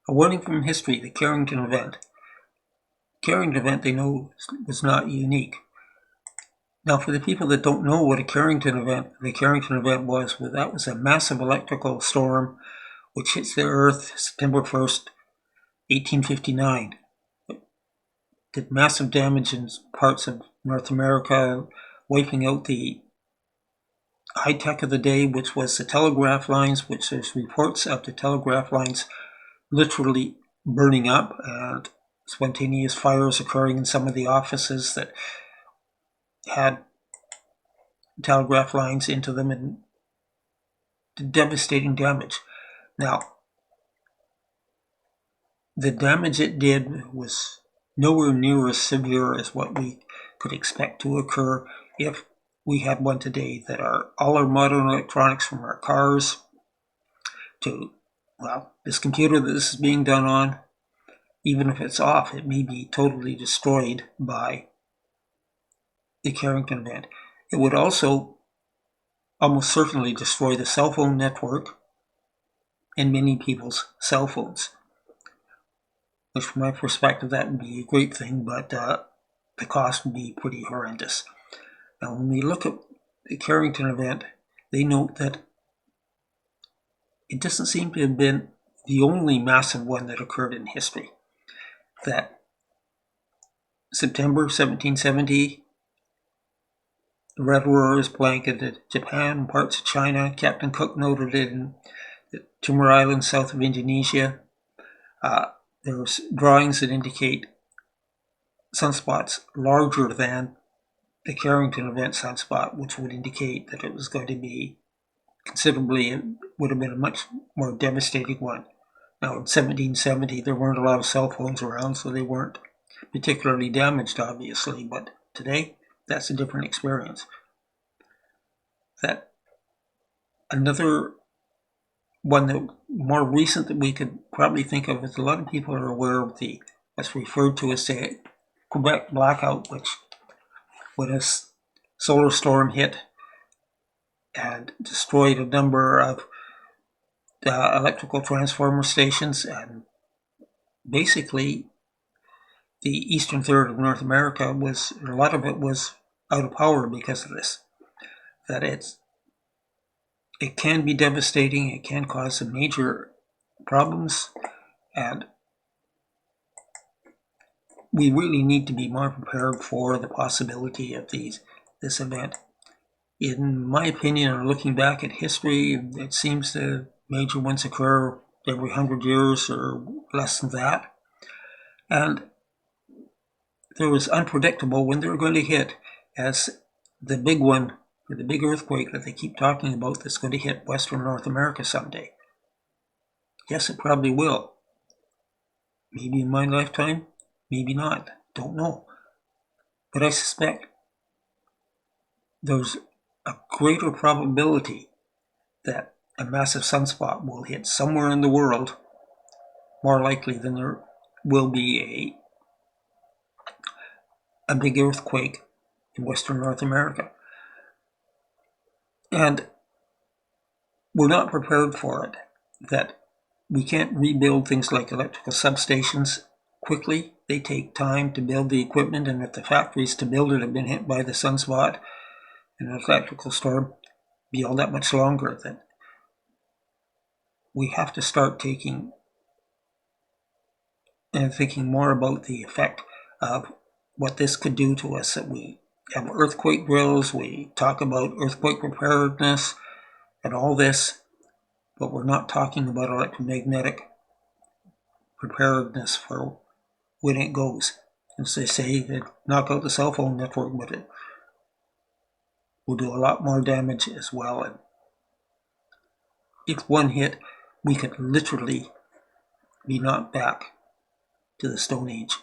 A warning from history, the Carrington Event. Carrington Event, they know, was not unique. Now, for the people that don't know what a Carrington Event, the Carrington Event was, well, that was a massive electrical storm which hits the Earth September 1st, 1859. It did massive damage in parts of North America, wiping out the high-tech of the day, which was the telegraph lines, which there's reports of the telegraph lines literally burning up and spontaneous fires occurring in some of the offices that had telegraph lines into them and devastating damage. Now, the damage it did was nowhere near as severe as what we could expect to occur if we had one today, that all our modern electronics, from our cars to, well, this computer that this is being done on, even if it's off, it may be totally destroyed by the Carrington Event. It would also almost certainly destroy the cell phone network and many people's cell phones, which from my perspective, that would be a great thing, but the cost would be pretty horrendous. Now, when we look at the Carrington Event, they note that it doesn't seem to have been the only massive one that occurred in history. That September 1770, the Red Aurora blanketed Japan and parts of China. Captain Cook noted it in the Timor Islands south of Indonesia. There's drawings that indicate sunspots larger than the Carrington Event sunspot, which would indicate that it was going to be considerably, it would have been a much more devastating one. Now, in 1770, there weren't a lot of cell phones around, so they weren't particularly damaged, obviously, but today, that's a different experience. That another one that more recent that we could probably think of is, a lot of people are aware of what's referred to as the Quebec Blackout, which when a solar storm hit and destroyed a number of electrical transformer stations, and basically the eastern third of North America a lot of it was out of power because of this. That it can be devastating, it can cause some major problems, and we really need to be more prepared for the possibility of this event. In my opinion, or looking back at history, it seems the major ones occur every 100 years or less than that. And they're as unpredictable when they're going to hit as the big one, or the big earthquake that they keep talking about that's going to hit Western North America someday. Yes, it probably will. Maybe in my lifetime, maybe not. Don't know. But I suspect there's a greater probability that a massive sunspot will hit somewhere in the world, more likely than there will be a big earthquake in Western North America. And we're not prepared for it. That we can't rebuild things like electrical substations quickly. They take time to build the equipment, and if the factories to build it have been hit by the sunspot and an electrical storm, be all that much longer. That we have to start taking and thinking more about the effect of what this could do to us. That we have earthquake drills, we talk about earthquake preparedness and all this, but we're not talking about electromagnetic preparedness for when it goes. As they say, they knock out the cell phone network, but it will do a lot more damage as well. And if one hit, we could literally be knocked back to the Stone Age.